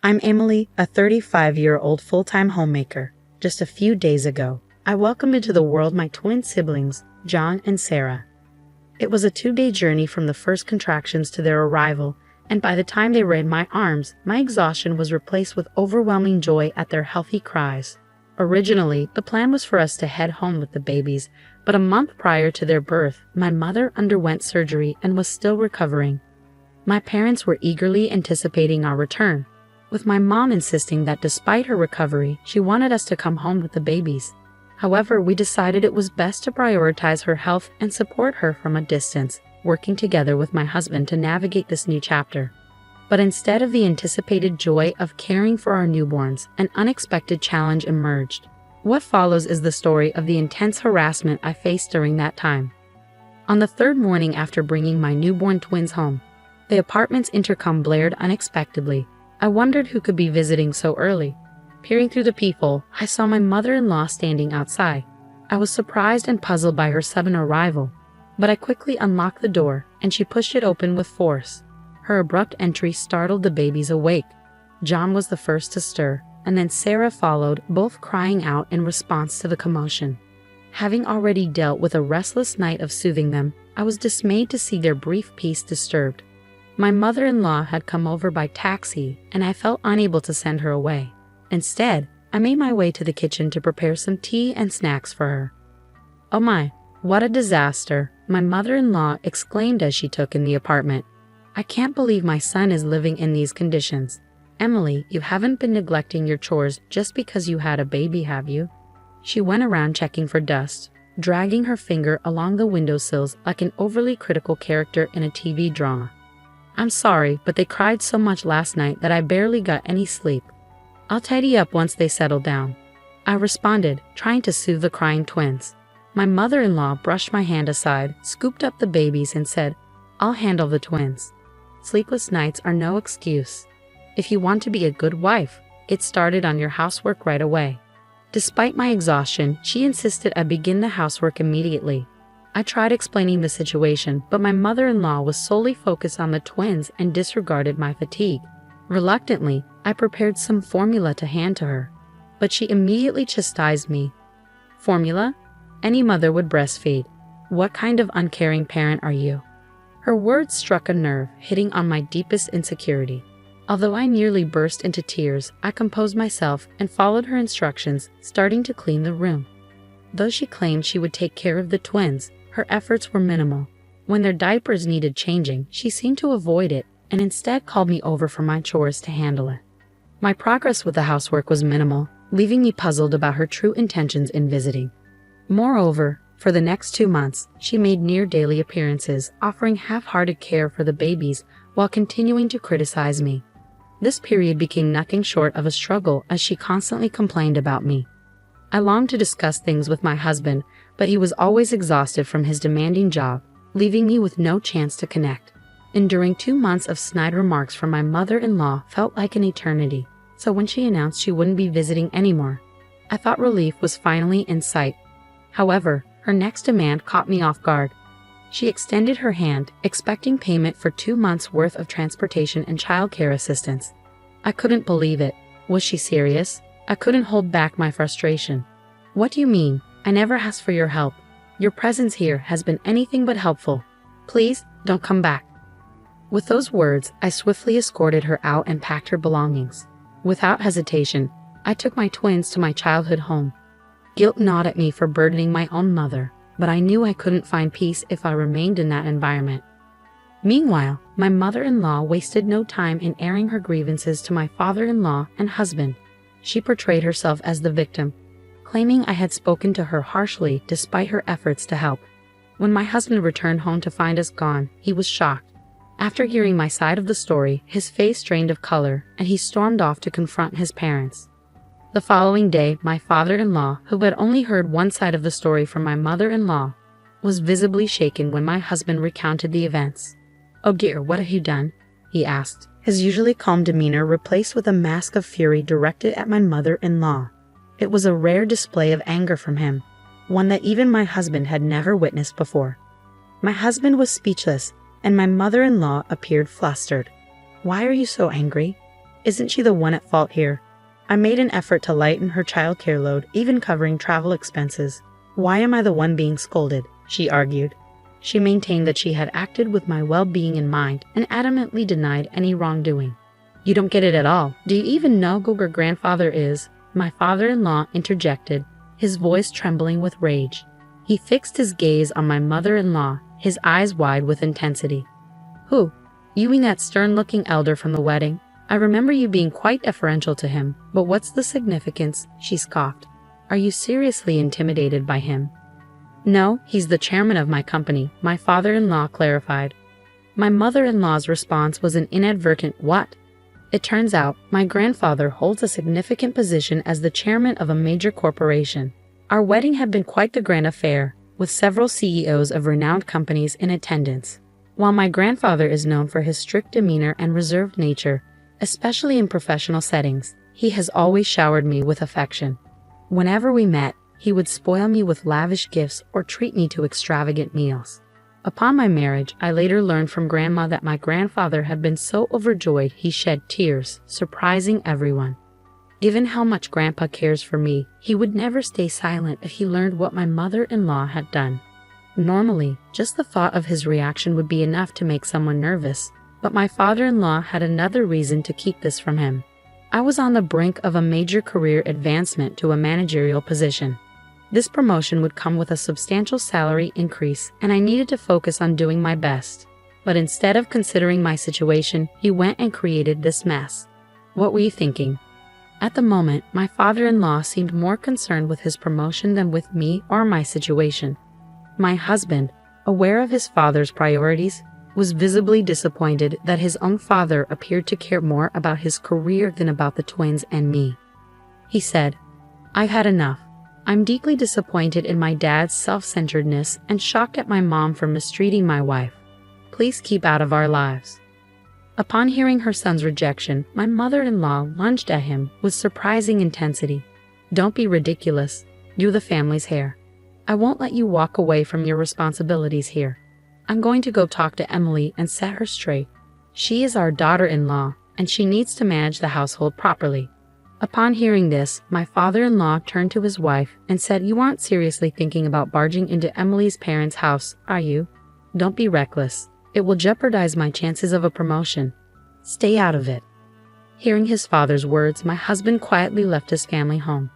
I'm Emily, a 35-year-old full-time homemaker. Just a few days ago, I welcomed into the world my twin siblings, John and Sarah. It was a 2-day journey from the first contractions to their arrival, and by the time they were in my arms, my exhaustion was replaced with overwhelming joy at their healthy cries. Originally, the plan was for us to head home with the babies, but a month prior to their birth, my mother underwent surgery and was still recovering. My parents were eagerly anticipating our return, with my mom insisting that despite her recovery, she wanted us to come home with the babies. However, we decided it was best to prioritize her health and support her from a distance, working together with my husband to navigate this new chapter. But instead of the anticipated joy of caring for our newborns, an unexpected challenge emerged. What follows is the story of the intense harassment I faced during that time. On the third morning after bringing my newborn twins home, the apartment's intercom blared unexpectedly. I wondered who could be visiting so early. Peering through the peephole, I saw my mother-in-law standing outside. I was surprised and puzzled by her sudden arrival, but I quickly unlocked the door, and she pushed it open with force. Her abrupt entry startled the babies awake. John was the first to stir, and then Sarah followed, both crying out in response to the commotion. Having already dealt with a restless night of soothing them, I was dismayed to see their brief peace disturbed. My mother-in-law had come over by taxi, and I felt unable to send her away. Instead, I made my way to the kitchen to prepare some tea and snacks for her. "Oh my, what a disaster," my mother-in-law exclaimed as she took in the apartment. "I can't believe my son is living in these conditions. Emily, you haven't been neglecting your chores just because you had a baby, have you?" She went around checking for dust, dragging her finger along the windowsills like an overly critical character in a TV drama. "I'm sorry, but they cried so much last night that I barely got any sleep. I'll tidy up once they settle down," I responded, trying to soothe the crying twins. My mother-in-law brushed my hand aside, scooped up the babies, and said, "I'll handle the twins." Sleepless nights are no excuse. If you want to be a good wife, get started on your housework right away. Despite my exhaustion, she insisted I begin the housework immediately. I tried explaining the situation, but my mother-in-law was solely focused on the twins and disregarded my fatigue. Reluctantly, I prepared some formula to hand to her, but she immediately chastised me. "Formula? Any mother would breastfeed. What kind of uncaring parent are you?" Her words struck a nerve, hitting on my deepest insecurity. Although I nearly burst into tears, I composed myself and followed her instructions, starting to clean the room. Though she claimed she would take care of the twins, her efforts were minimal. When their diapers needed changing, she seemed to avoid it and instead called me over for my chores to handle it. My progress with the housework was minimal, leaving me puzzled about her true intentions in visiting. Moreover, for the next 2 months, she made near-daily appearances, offering half-hearted care for the babies while continuing to criticize me. This period became nothing short of a struggle as she constantly complained about me. I longed to discuss things with my husband, but he was always exhausted from his demanding job, leaving me with no chance to connect. Enduring 2 months of snide remarks from my mother-in-law felt like an eternity, so when she announced she wouldn't be visiting anymore, I thought relief was finally in sight. However, her next demand caught me off guard. She extended her hand, expecting payment for 2 months' worth of transportation and childcare assistance. I couldn't believe it. Was she serious? I couldn't hold back my frustration. "What do you mean? I never asked for your help. Your presence here has been anything but helpful. Please, don't come back." With those words, I swiftly escorted her out and packed her belongings. Without hesitation, I took my twins to my childhood home. Guilt gnawed at me for burdening my own mother, but I knew I couldn't find peace if I remained in that environment. Meanwhile, my mother-in-law wasted no time in airing her grievances to my father-in-law and husband. She portrayed herself as the victim, claiming I had spoken to her harshly despite her efforts to help. When my husband returned home to find us gone, he was shocked. After hearing my side of the story, his face drained of color, and he stormed off to confront his parents. The following day, my father-in-law, who had only heard one side of the story from my mother-in-law, was visibly shaken when my husband recounted the events. "Oh dear, what have you done?" he asked, his usually calm demeanor replaced with a mask of fury directed at my mother-in-law. It was a rare display of anger from him, one that even my husband had never witnessed before. My husband was speechless, and my mother-in-law appeared flustered. "Why are you so angry?" Isn't she the one at fault here? I made an effort to lighten her childcare load, even covering travel expenses. Why am I the one being scolded? She argued. She maintained that she had acted with my well-being in mind and adamantly denied any wrongdoing. You don't get it at all. Do you even know who your grandfather is? My father-in-law interjected, his voice trembling with rage. He fixed his gaze on my mother-in-law, his eyes wide with intensity. Who? You mean that stern-looking elder from the wedding? I remember you being quite deferential to him, but what's the significance? She scoffed. Are you seriously intimidated by him? No, he's the chairman of my company, my father-in-law clarified. My mother-in-law's response was an inadvertent what? It turns out, my grandfather holds a significant position as the chairman of a major corporation. Our wedding had been quite the grand affair, with several CEOs of renowned companies in attendance. While my grandfather is known for his strict demeanor and reserved nature, especially in professional settings, he has always showered me with affection. Whenever we met, he would spoil me with lavish gifts or treat me to extravagant meals. Upon my marriage, I later learned from Grandma that my grandfather had been so overjoyed he shed tears, surprising everyone. Given how much Grandpa cares for me, he would never stay silent if he learned what my mother-in-law had done. Normally, just the thought of his reaction would be enough to make someone nervous, but my father-in-law had another reason to keep this from him. I was on the brink of a major career advancement to a managerial position. This promotion would come with a substantial salary increase, and I needed to focus on doing my best. But instead of considering my situation, he went and created this mess. What were you thinking? At the moment, my father-in-law seemed more concerned with his promotion than with me or my situation. My husband, aware of his father's priorities, was visibly disappointed that his own father appeared to care more about his career than about the twins and me. He said, I've had enough. I'm deeply disappointed in my dad's self-centeredness and shocked at my mom for mistreating my wife. Please keep out of our lives. Upon hearing her son's rejection, my mother-in-law lunged at him with surprising intensity. Don't be ridiculous. You're the family's heir. I won't let you walk away from your responsibilities here. I'm going to go talk to Emily and set her straight. She is our daughter-in-law, and she needs to manage the household properly. Upon hearing this, my father-in-law turned to his wife and said, You aren't seriously thinking about barging into Emily's parents' house, are you? Don't be reckless. It will jeopardize my chances of a promotion. Stay out of it. Hearing his father's words, my husband quietly left his family home.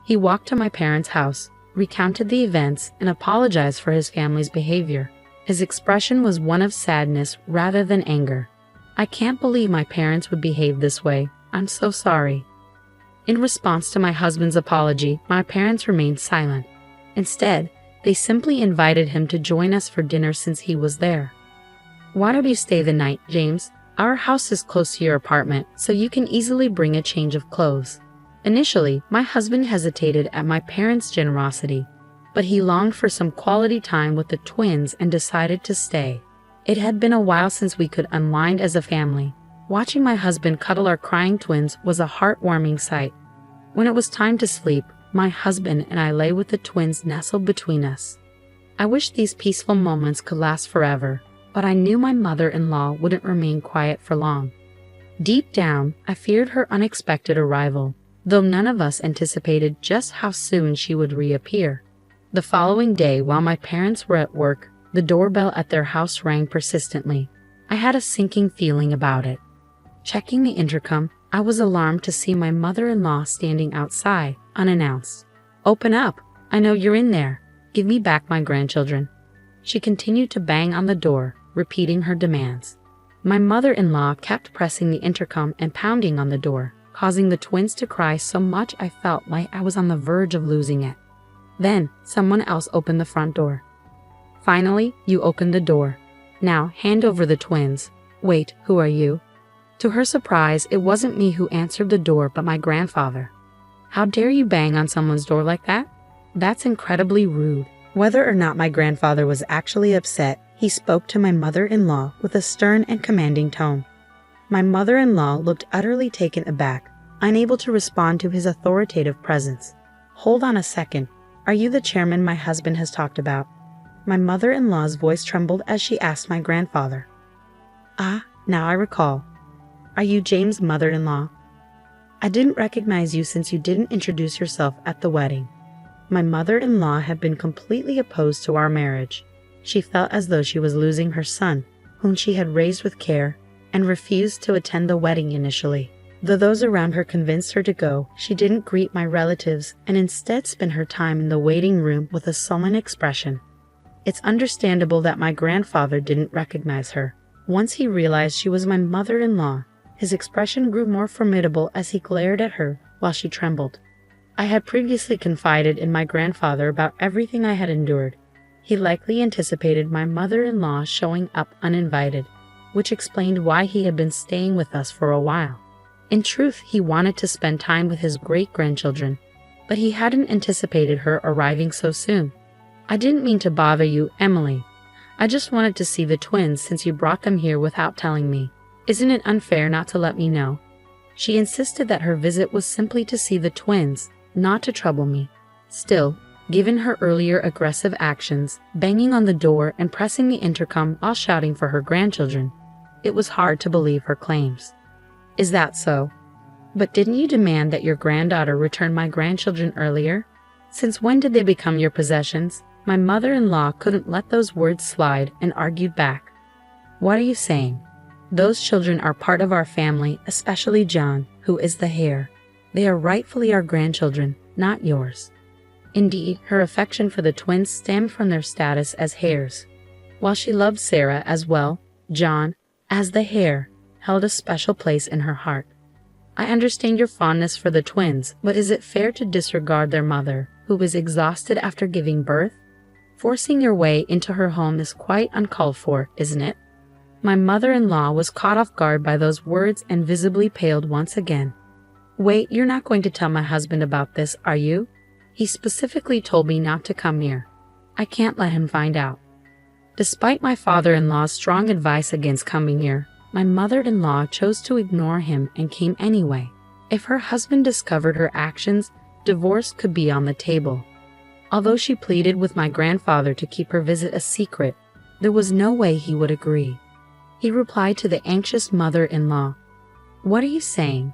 He walked to my parents' house, recounted the events, and apologized for his family's behavior. His expression was one of sadness rather than anger. I can't believe my parents would behave this way. I'm so sorry. In response to my husband's apology, my parents remained silent. Instead, they simply invited him to join us for dinner since he was there. Why don't you stay the night, James? Our house is close to your apartment, so you can easily bring a change of clothes. Initially, my husband hesitated at my parents' generosity, but he longed for some quality time with the twins and decided to stay. It had been a while since we could unwind as a family. Watching my husband cuddle our crying twins was a heartwarming sight. When it was time to sleep, my husband and I lay with the twins nestled between us. I wished these peaceful moments could last forever, but I knew my mother-in-law wouldn't remain quiet for long. Deep down, I feared her unexpected arrival, though none of us anticipated just how soon she would reappear. The following day, while my parents were at work, the doorbell at their house rang persistently. I had a sinking feeling about it. Checking the intercom, I was alarmed to see my mother-in-law standing outside, unannounced. Open up! I know you're in there. Give me back my grandchildren. She continued to bang on the door, repeating her demands. My mother-in-law kept pressing the intercom and pounding on the door, causing the twins to cry so much I felt like I was on the verge of losing it. Then, someone else opened the front door. Finally, you opened the door. Now, hand over the twins. Wait, who are you? To her surprise, it wasn't me who answered the door but my grandfather. How dare you bang on someone's door like that? That's incredibly rude. Whether or not my grandfather was actually upset, he spoke to my mother-in-law with a stern and commanding tone. My mother-in-law looked utterly taken aback, unable to respond to his authoritative presence. Hold on a second. Are you the chairman my husband has talked about? My mother-in-law's voice trembled as she asked my grandfather. Ah, now I recall. Are you James' mother-in-law? I didn't recognize you since you didn't introduce yourself at the wedding. My mother-in-law had been completely opposed to our marriage. She felt as though she was losing her son, whom she had raised with care, and refused to attend the wedding initially. Though those around her convinced her to go, she didn't greet my relatives and instead spent her time in the waiting room with a sullen expression. It's understandable that my grandfather didn't recognize her. Once he realized she was my mother-in-law, his expression grew more formidable as he glared at her while she trembled. I had previously confided in my grandfather about everything I had endured. He likely anticipated my mother-in-law showing up uninvited, which explained why he had been staying with us for a while. In truth, he wanted to spend time with his great-grandchildren, but he hadn't anticipated her arriving so soon. I didn't mean to bother you, Emily. I just wanted to see the twins since you brought them here without telling me. Isn't it unfair not to let me know? She insisted that her visit was simply to see the twins, not to trouble me. Still, given her earlier aggressive actions, banging on the door and pressing the intercom while shouting for her grandchildren, it was hard to believe her claims. Is that so? But didn't you demand that your granddaughter return my grandchildren earlier? Since when did they become your possessions? My mother-in-law couldn't let those words slide and argued back. What are you saying? Those children are part of our family, especially John, who is the heir. They are rightfully our grandchildren, not yours. Indeed, her affection for the twins stemmed from their status as heirs. While she loved Sarah as well, John, as the heir, held a special place in her heart. I understand your fondness for the twins, but is it fair to disregard their mother, who is exhausted after giving birth? Forcing your way into her home is quite uncalled for, isn't it? My mother-in-law was caught off guard by those words and visibly paled once again. Wait, you're not going to tell my husband about this, are you? He specifically told me not to come here. I can't let him find out. Despite my father-in-law's strong advice against coming here, my mother-in-law chose to ignore him and came anyway. If her husband discovered her actions, divorce could be on the table. Although she pleaded with my grandfather to keep her visit a secret, there was no way he would agree. He replied to the anxious mother-in-law, "What are you saying?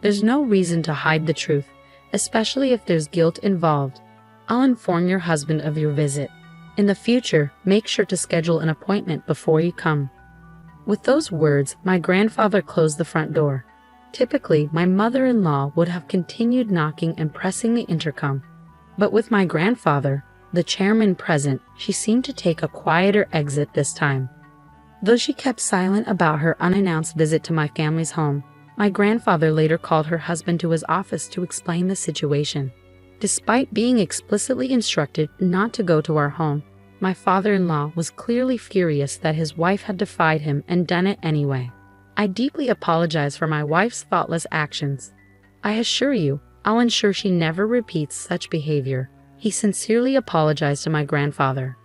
There's no reason to hide the truth, especially if there's guilt involved. I'll inform your husband of your visit. In the future, make sure to schedule an appointment before you come." With those words, my grandfather closed the front door. Typically, my mother-in-law would have continued knocking and pressing the intercom. But with my grandfather, the chairman present, she seemed to take a quieter exit this time. Though she kept silent about her unannounced visit to my family's home, my grandfather later called her husband to his office to explain the situation. Despite being explicitly instructed not to go to our home, my father-in-law was clearly furious that his wife had defied him and done it anyway. I deeply apologize for my wife's thoughtless actions. I assure you, I'll ensure she never repeats such behavior. He sincerely apologized to my grandfather.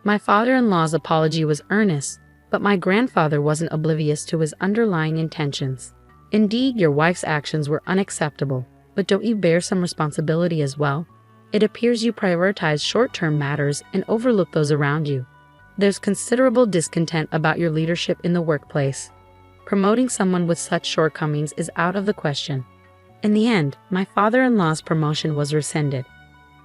My father-in-law's apology was earnest, but my grandfather wasn't oblivious to his underlying intentions. Indeed, your wife's actions were unacceptable, but don't you bear some responsibility as well? It appears you prioritize short-term matters and overlook those around you. There's considerable discontent about your leadership in the workplace. Promoting someone with such shortcomings is out of the question. In the end, my father-in-law's promotion was rescinded.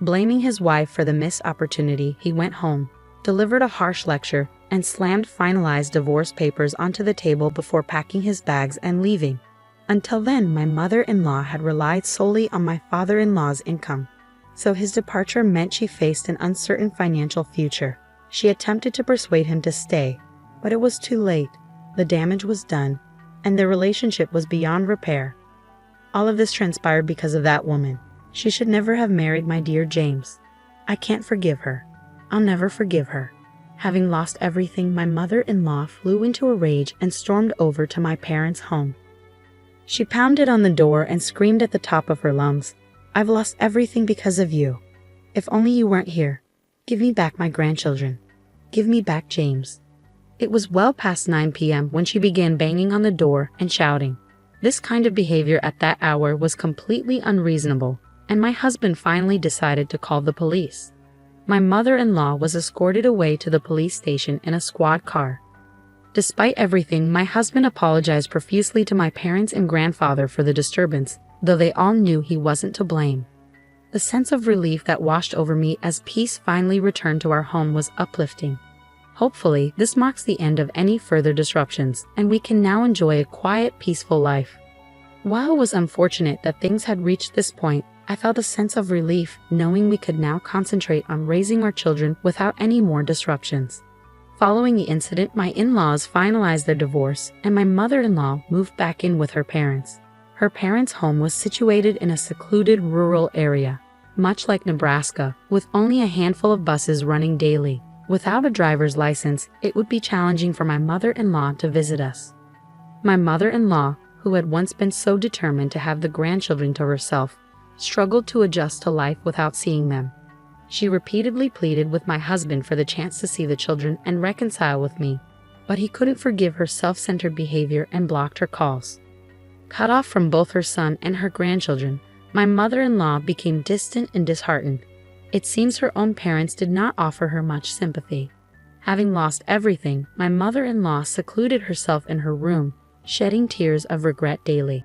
Blaming his wife for the missed opportunity, he went home, delivered a harsh lecture, and slammed finalized divorce papers onto the table before packing his bags and leaving. Until then, my mother-in-law had relied solely on my father-in-law's income, so his departure meant she faced an uncertain financial future. She attempted to persuade him to stay, but it was too late. The damage was done, and their relationship was beyond repair. All of this transpired because of that woman. She should never have married my dear James. I can't forgive her. I'll never forgive her. Having lost everything, my mother-in-law flew into a rage and stormed over to my parents' home. She pounded on the door and screamed at the top of her lungs, "I've lost everything because of you. If only you weren't here. Give me back my grandchildren. Give me back James." It was well past 9 p.m. when she began banging on the door and shouting. This kind of behavior at that hour was completely unreasonable, and my husband finally decided to call the police. My mother-in-law was escorted away to the police station in a squad car. Despite everything, my husband apologized profusely to my parents and grandfather for the disturbance, though they all knew he wasn't to blame. The sense of relief that washed over me as peace finally returned to our home was uplifting. Hopefully, this marks the end of any further disruptions, and we can now enjoy a quiet, peaceful life. While it was unfortunate that things had reached this point, I felt a sense of relief knowing we could now concentrate on raising our children without any more disruptions. Following the incident, my in-laws finalized their divorce, and my mother-in-law moved back in with her parents. Her parents' home was situated in a secluded rural area, much like Nebraska, with only a handful of buses running daily. Without a driver's license, it would be challenging for my mother-in-law to visit us. My mother-in-law, who had once been so determined to have the grandchildren to herself, struggled to adjust to life without seeing them. She repeatedly pleaded with my husband for the chance to see the children and reconcile with me, but he couldn't forgive her self-centered behavior and blocked her calls. Cut off from both her son and her grandchildren, my mother-in-law became distant and disheartened. It seems her own parents did not offer her much sympathy. Having lost everything, my mother-in-law secluded herself in her room, shedding tears of regret daily.